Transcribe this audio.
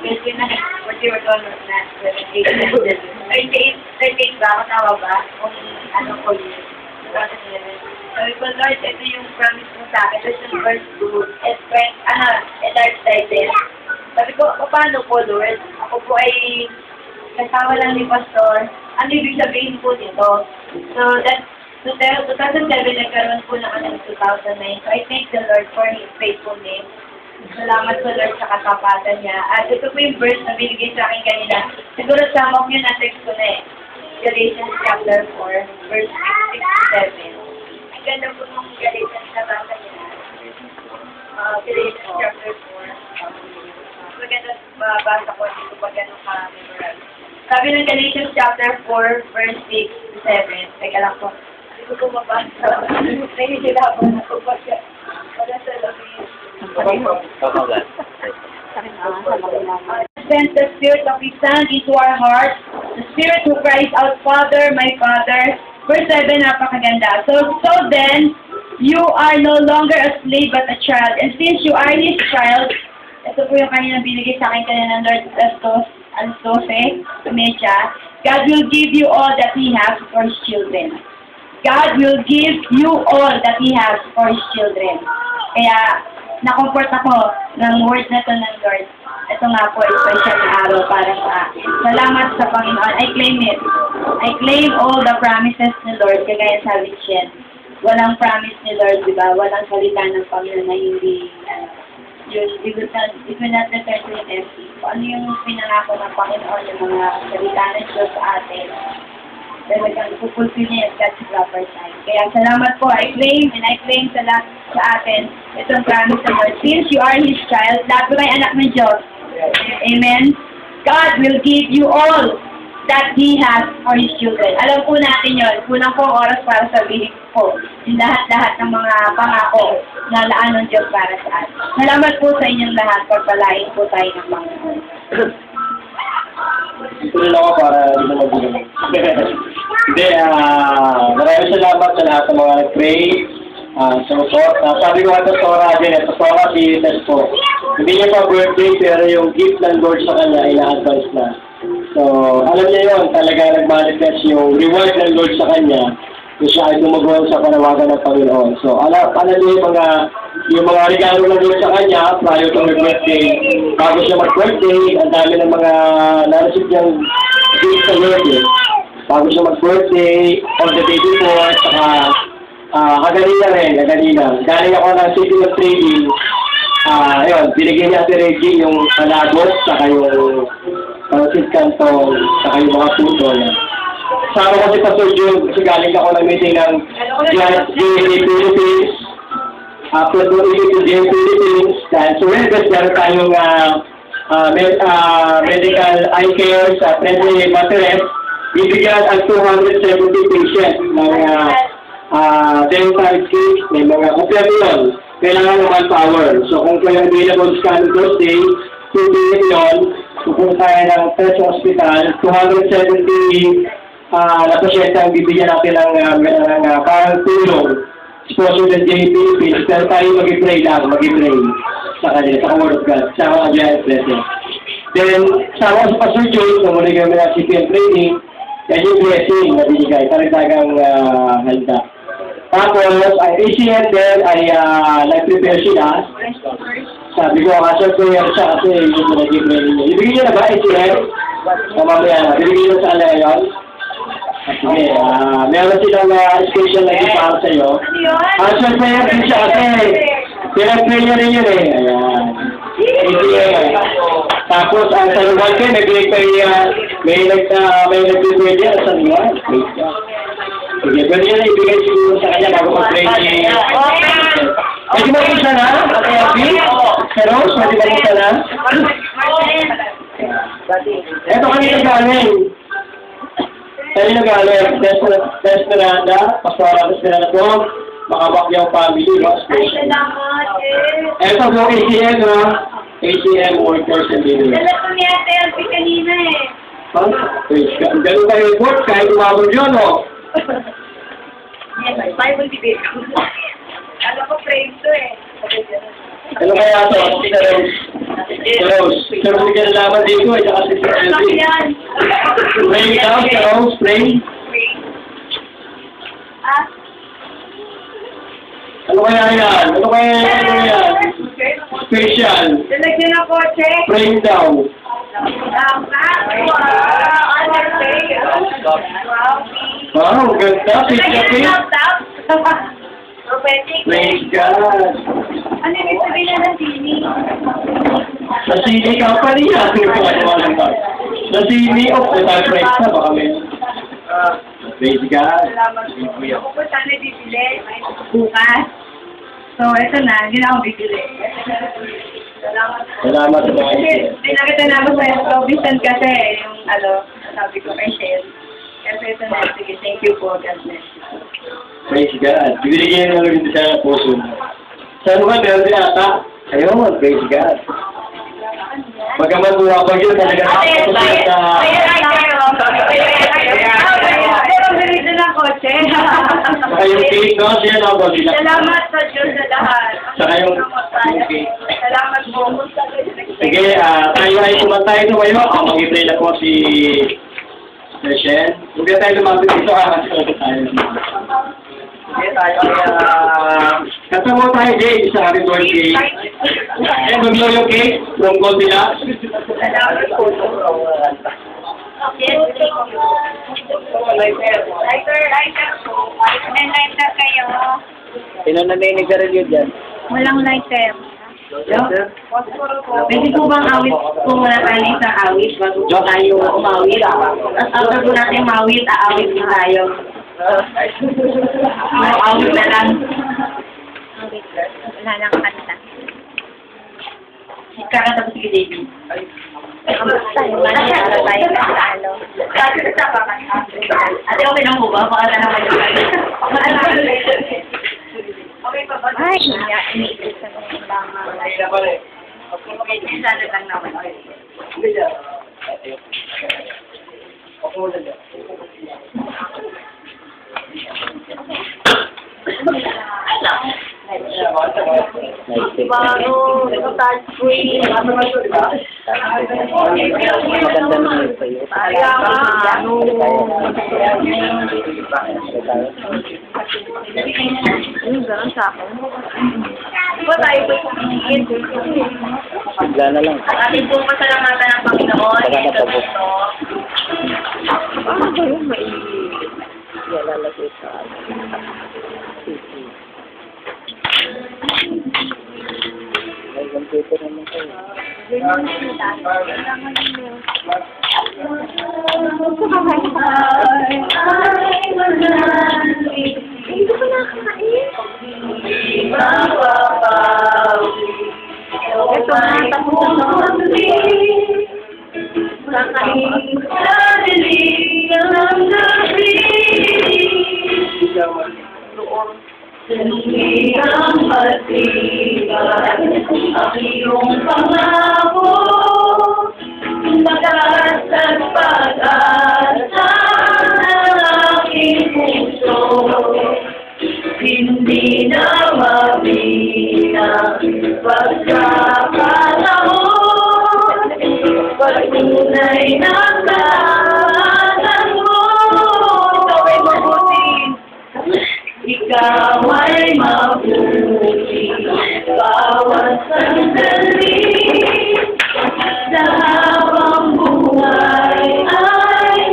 Kasi na, what you were told na, 38 ba ako, tama ba? Kung ano ko yun. 2011. Sabi ko, Lord, ito yung promise mo sa akin. Ito yung verse 2. Enlarge thy tent. Sabi ko, paano po, Lord? Ako po ay kasama lang ni Pastor. Ano ibig sabihin po nito? So, that's 2007, nagkaroon po na ng 2009. So, I thank the Lord for His faithfulness. Salamat sa Lord sa katapatan niya. At ito po yung verse na binigay sa akin kanina. Siguro sama ko yun na text ko na eh. Galatians chapter 4, verse 6-7. Ang ganda po ng Galatians na basa niya. Galatians chapter 4. Maganda basa ko dito pag gano'n ka-memorize. Sabi ng Galatians chapter 4, verse 6-7. Teka lang po. Hindi ko mabasa. Nahihila ako na po pagka sa labi. Send the Spirit of His Son into our hearts. The Spirit who cries out, Father, my Father. Verse 7, napakaganda. So then, you are no longer a slave but a child. And since you are His child, ito po yung kanina binigay sa akin kanina ng Lord Alstofe, Mecha, God will give you all that He has for His children. God will give you all that He has for His children. Kaya, na-comfort ako ng word na to ng Lord. Ito nga po, special na araw para sa akin. Salamat sa Panginoon. I claim it. I claim all the promises ni Lord. Kagaya sabi siya, walang promise ni Lord, di ba? Walang salita ng Panginoon na hindi, it will not return to it empty. Kung ano yung pinangako ng Panginoon, yung mga salita ng Diyos sa atin, talagang ipupulfil niya yung God's proper time. Kaya salamat po. I claim sa atin itong promise ng Lord. Since you are His child, lahat po kayo anak ng Diyos. Amen? God will give you all that He has for His children. Alam po natin yun. Kulang po oras para sabihin po yung lahat-lahat ng mga pangako na laan ng Diyos para sa atin. Salamat po sa inyong lahat. Pagpalain po tayo ng Panginoon. Tuloy ako para hindi na mag-inom. Hindi, maraming salamat sa lahat ng mga nag-pray. Sabi ko nga sa Sora din, sa Sora si Tesco. Hindi niya pa birthday, pero yung gift ng Lord sa kanya, ina-advance na. So, alam niya yun, talaga nag-manifest yung reward ng Lord sa kanya kung siya ay tumagawin sa panawagan ng Panginoon. So, alam niya yung mga regalo ng Lord sa kanya prior to her birthday. Bago siya mag-birthday, ang dami ng mga nareceive niyang gift sa Lord eh. Bago siya mag-birthday, on the day before, saka kaganina. Galing ako ng City of Trading. Ayun, binigyan niya si Reggie yung palabot, saka yung Francis Cantong, saka yung mga puto niya. Sama ko si Pastor June, kasi galing ako ng meeting ng GNA Philippines. After the meeting ng GNA Philippines, dahil sa Webes, meron tayong medical eye care sa President Materes. Bibigyan ang 270 patients ng dental kit, may mga kumpleto. Kailangan ng manpower. So kung kayo available sa Thursday, 2 million, pupunta tayo ng Fresh Hospital, 270 na pasyente ang bibigyan natin ng parang tulong. Sponsor ng JP, pero tayo mag-pray lang, mag-pray sa kanila, sa Word of God, sa mga giant blessing. Then, sa ako sa Pastor Joe, namulig kami ng CPM training, kaya yung blessing na binigay, talagang handa. Tapos, ay ACN din ay nag-prepare sila. Sabi ko, kasal ko yan siya kasi yung nag-training niya. Ibigay niyo na ba ACN? Mamaya na, ibigay niyo sa alay yun. Sige, meron silang special na gift para sa'yo. Answer prayer din siya kasi pinag-prayer rin yun eh. Ayan. ACN. Tapos, sa luwan kayo, may nag-prepare din sa luwan. Sige, pwede nyo na ibigay siguro sa kanya bago mag-pray niya. Pwede mo po siya na? Ate Abby? Sir Rose, pwede mo po siya na? Ito kanina galing. Kanina galing. Desperanda, Pastora Desperanda po. Makabakyaw family. Ito po ACM, ACM workers and leaders. Dala po ni Ate Abby kanina eh. Ganun kayo report, kahit umabot yun, o? Yes, Bible debate. Alam ko, praise to eh. Ano kaya ito? Rose. Pero hindi ka nalaman dito, ay saka si Elvie. Spray daw, Rose, spray. Ano kaya yan? Ano kaya yan? Special. Lalagyan ng kotse. Spray daw. Wow, ganda. Pizza. Prophetic. Praise God. Ano yung sabihin na ng sini? Sa sini ka pa rin yan. Sa sini, praise na baka may. Praise God. Salamat po. Ako po sana bibili. Bukas. So, eto na. Hindi na ako bibili. Salamat. Salamat sa mga Kasi, may nakita na ako sa Vincent kasi, yung sabi ko kay Shell. Kasi ito na. Sige, thank you po. God bless you. Praise God. Binigyan na rin sa puso mo. Saan ba? Meron din ata. Ayun, praise God. Pagkaman mo ako yun, talaga ako sa... Pero ganito ng kotse. Saka yung cake, no? Siya na ako sila. Salamat sa Diyos sa lahat. Saka yung cake. Salamat po. Sige, tayo ay kumantay ito kayo. Mag-i-play na po si Michelle. Huwag na tayo lumapit dito. Kasi tayo. Sige, tayo ay... Kanta mo tayo, Jay, sa happy birthday. Eh, maglo yung cake. From Godzilla. Salamat po. Yes, thank you. Lighter po. May lighter kayo. Sino naninig ka rin yun dyan? Walang lighter. Pwede po bang awit po muna tayo sa awit bago po tayo umawit? Tapos after po natin umawit, aawit po tayo. Awit na lang. Wala nang kanta. Kakanta po si David. Ate, okay lang po ba? Pakata naman yung Ay, iniisip sa mga langang. okay, sana lang naman. Bago, touchscreen. Maganda naman sa'yo. Gano'n sa akin. Diba tayo po sumingin? Bigla na lang. At ating pong pasalamatan ng Panginoon. Baka natapos. Ano ba yun? Ilalagay sa May computer naman kayo. Hindi ko nakakain. Ito na, tapos na. Ang matibay, ang iyong pangako.